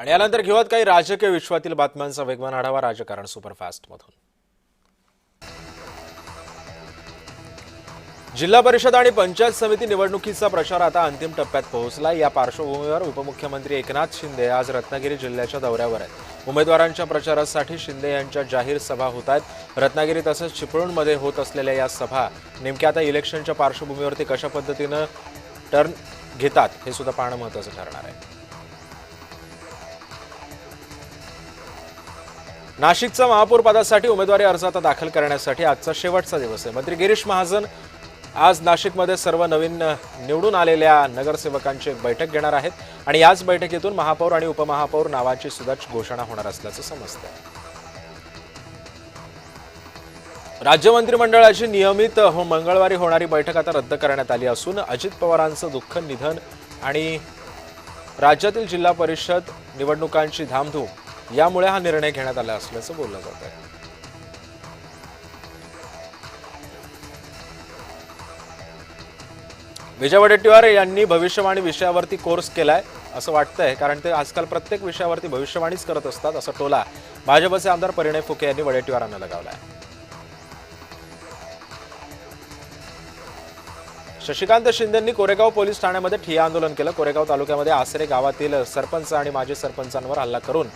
आणि यानंतर घेऊयात काही राजकीय विश्वातील बातम्यांचा वेगवान आढावा राजकारण सुपरफास्ट मधून। जिल्हा परिषद आणि पंचायत समिती निवडणुकीचा प्रचार आता अंतिम टप्प्यात पोहोचला। या पार्श्वभूमीवर उपमुख्यमंत्री एकनाथ शिंदे आज रत्नागिरी जिल्ह्याच्या दौऱ्यावर आहेत। उमेदवारांच्या प्रचारासाठी शिंदे यांच्या जाहीर सभा होत आहेत। रत्नागिरी तसंच चिपळूणमध्ये होत असलेल्या या सभा नेमक्या आता इलेक्शनच्या पार्श्वभूमीवरती कशा पद्धतीने टर्न घेतात हे सुद्धा पाहणं महत्त्वाचं ठरणार आहे। नाशिकचा महापौर पदासाठी उमेदवारी अर्ज आता दाखल करण्यासाठी आजचा शेवटचा दिवस आहे। मंत्री गिरीश महाजन आज नाशिकमध्ये सर्व नवीन निवडून आलेल्या नगरसेवकांची एक बैठक घेणार आहेत आणि याच बैठकीतून महापौर आणि उपमहापौर नावाची सुद्धा घोषणा होणार असल्याचं समजतंय। राज्य मंत्रिमंडळाची नियमित मंगळवारी होणारी बैठक आता रद्द करण्यात आली असून अजित पवारांचं दुःख निधन आणि राज्यातील जिल्हा परिषद निवडणुकांची धामधूम यामुळे हा निर्णय घेण्यात आला असल्याचं बोललं जात आहे। विजय वडेट्टीवार यांनी भविष्यवाणी विषयावरती कोर्स केलाय असं वाटतंय, कारण ते आजकाल प्रत्येक विषयावरती भविष्यवाणीच करत असतात असा टोला भाजपचे आमदार परिणय फुके यांनी वडेट्टीवारांना लगावलाय। शशिकांत शिंदेंनी कोरेगाव पोलीस ठाण्यामध्ये ठिय्या आंदोलन केलं। कोरेगाव तालुक्यामध्ये आसरे गावातील सरपंच आणि माजी सरपंचांवर हल्ला करून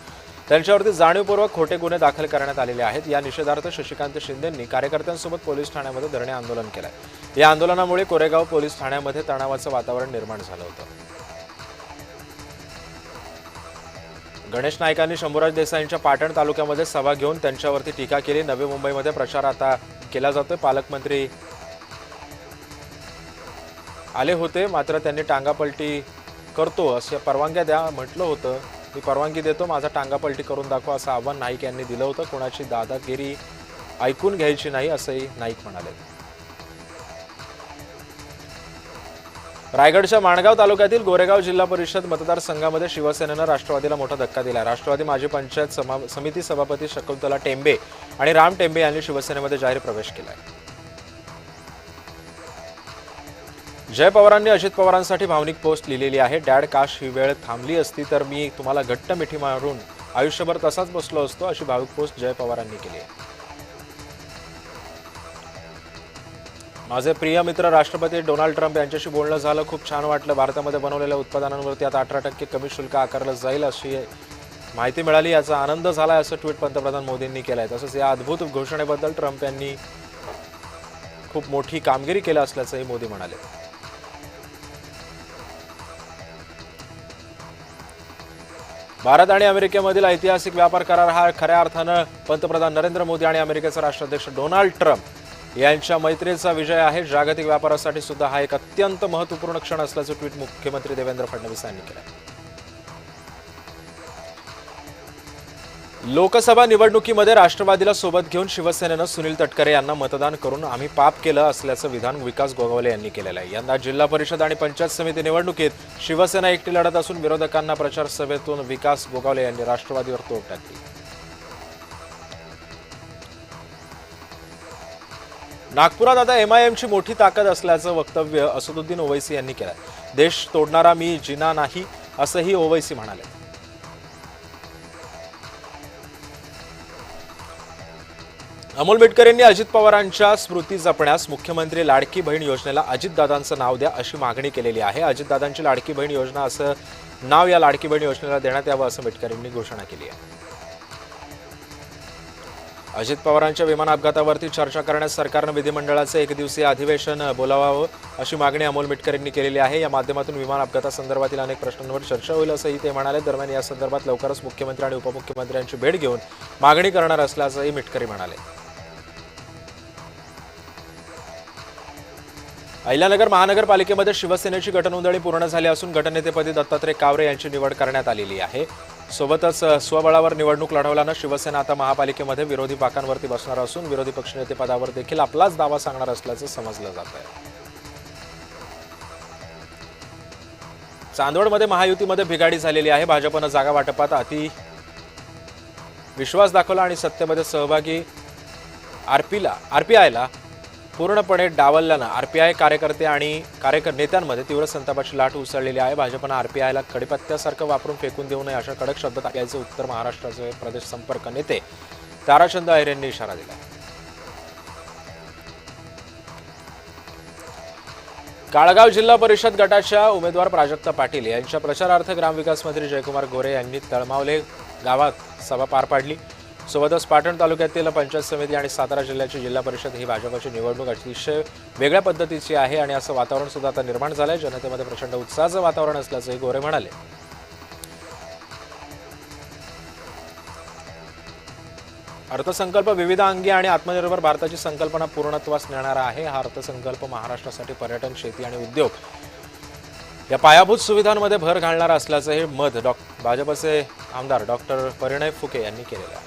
त्यांच्यावरती जाणीवपूर्वक खोटे गुन्हे दाखल करण्यात आलेले आहेत। या निषेधार्थ शशिकांत शिंदेंनी कार्यकर्त्यांसोबत पोलीस ठाण्यामध्ये धरणे आंदोलन केलंय। या आंदोलनामुळे कोरेगाव पोलीस ठाण्यामध्ये तणावाचं वातावरण निर्माण झालं होतं। गणेश नाईकांनी शंभूराज देसाईंच्या पाटण तालुक्यामध्ये सभा घेऊन त्यांच्यावरती टीका केली। नवी मुंबईमध्ये प्रचार आता केला जातोय। पालकमंत्री आले होते, मात्र त्यांनी टांगापलटी करतो असे परवानग्या द्या म्हटलं होतं। मी परवानगी देतो, माझा टांगापलटी करून दाखवा असं आव्हान नाईक यांनी दिलं होतं। कोणाची दादागिरी ऐकून घ्यायची नाही असंही नाईक म्हणाले। रायगडच्या माणगाव तालुक्यातील गोरेगाव जिल्हा परिषद मतदारसंघामध्ये शिवसेनेनं राष्ट्रवादीला मोठा धक्का दिला। राष्ट्रवादी माजी पंचायत समिती सभापती शकुंतला टेंबे आणि राम टेंबे यांनी शिवसेनेमध्ये जाहीर प्रवेश केलाय। जय पवारांनी अजित पवारांसाठी भावनिक पोस्ट लिहिलेली आहे। डॅड, काश ही वेळ थांबली असती तर मी तुम्हाला घट्ट मिठी मारून आयुष्यभर तसाच बसलो असतो, अशी भावनिक पोस्ट जय पवारांनी केली आहे। माझे प्रिय मित्र राष्ट्रपती डोनाल्ड ट्रम्प यांच्याशी बोलणं झालं, खूप छान वाटलं। भारतामध्ये बनवलेल्या उत्पादनांवरती आता 18% कमी शुल्क आकारलं जाईल अशी माहिती मिळाली, याचा आनंद झालाय असं ट्विट पंतप्रधान मोदींनी केलंय। तसंच या अद्भुत घोषणेबद्दल ट्रम्प यांनी खूप मोठी कामगिरी केली असल्याचंही मोदी म्हणाले। भारत आणि अमेरिकेमधील ऐतिहासिक व्यापार करार हा खऱ्या अर्थानं पंतप्रधान नरेंद्र मोदी आणि अमेरिकेचे राष्ट्राध्यक्ष डोनाल्ड ट्रम्प यांच्या मैत्रीचा विजय आहे। जागतिक व्यापारासाठी सुद्धा हा एक अत्यंत महत्त्वपूर्ण क्षण असल्याचं ट्विट मुख्यमंत्री देवेंद्र फडणवीस यांनी केलं। लोकसभा निवडणुकीमध्ये राष्ट्रवादीला सोबत घेऊन शिवसेनेनं सुनील तटकरे यांना मतदान करून आम्ही पाप केलं असल्याचं विधान विकास गोगावले यांनी केलेलं आहे। यंदा जिल्हा परिषद आणि पंचायत समिती निवडणुकीत शिवसेना एकटी लढत असून विरोधकांना प्रचार सभेतून विकास गोगावले यांनी राष्ट्रवादीवर तोफ टाकली। नागपुरात आता एमआयएमची मोठी ताकद असल्याचं वक्तव्य असदुद्दीन ओवैसी यांनी केलं। देश तोडणारा मी जिना नाही असंही ओवैसी म्हणाले। अमोल मिटकर यांनी अजित पवारांच्या स्मृती जपण्यास मुख्यमंत्री लाडकी बहीण योजनेला अजितदादांचं नाव द्या अशी मागणी केलेली आहे। अजितदादांची लाडकी बहीण योजना असं नाव या लाडकी बहीण योजनेला देण्यात यावं असं मिटकर यांनी घोषणा केली आहे। अजित पवारांच्या विमान अपघातावरती चर्चा करण्यास सरकारनं विधिमंडळाचं एकदिवसीय अधिवेशन बोलावावं अशी मागणी अमोल मिटकर यांनी केलेली आहे। या माध्यमातून विमान अपघातासंदर्भातील अनेक प्रश्नांवर चर्चा होईल असंही ते म्हणाले। दरम्यान या संदर्भात लवकरच मुख्यमंत्री आणि उपमुख्यमंत्र्यांची भेट घेऊन मागणी करणार असल्याचंही मिटकरी म्हणाले। अहिल्यानगर महानगरपालिकेमध्ये शिवसेनेची गटनोंदणी पूर्ण झाली असून गटनेतेपदी दत्तात्रय कावरे यांची निवड करण्यात आलेली आहे। सोबतच स्वबळावर निवडणूक लढवल्यानं शिवसेना आता महापालिकेमध्ये विरोधी बाकांवरती बसणार असून विरोधी पक्षनेते पदावर देखील आपलाच दावा सांगणार असल्याचं समजलं जात आहे। चांदवडमध्ये महायुतीमध्ये बिघाडी झालेली आहे। भाजपनं जागा वाटपात अति विश्वास दाखवला आणि सत्तेमध्ये सहभागी आरपीआयला पूर्णपणे डावलल्यानं आरपीआय कार्यकर्ते आणि नेत्यांमध्ये तीव्र संतापाची लाट उसळलेली आहे। भाजपनं आरपीआयला कडीपत्त्यासारखं वापरून फेकून देऊ नये अशा कडक शब्दात आरपीआयचे उत्तर महाराष्ट्राचे प्रदेश संपर्क नेते ताराचंद अहिर यांनी इशारा दिला। काळगाव जिल्हा परिषद गटाच्या उमेदवार प्राजक्ता पाटील यांच्या प्रचारार्थ ग्रामविकास मंत्री जयकुमार गोरे यांनी तळमावले गावात सभा पार पाडली। सोबतच पाटण तालुक्यातील पंचायत समिती आणि सातारा जिल्ह्याची जिल्हा परिषद ही भाजपची निवडणूक अतिशय वेगळ्या पद्धतीची आहे आणि असं वातावरण सुद्धा आता निर्माण झालंय। जनतेमध्ये प्रचंड उत्साहाचं वातावरण असल्याचंही गोरे म्हणाले। अर्थसंकल्प विविध अंगी आणि आत्मनिर्भर भारताची संकल्पना पूर्णत्वास नेणारा आहे। हा अर्थसंकल्प महाराष्ट्रासाठी पर्यटन, शेती आणि उद्योग या पायाभूत सुविधांमध्ये भर घालणारा असल्याचं हे मत भाजपचे आमदार डॉक्टर परिणय फुके यांनी केलेलं आहे।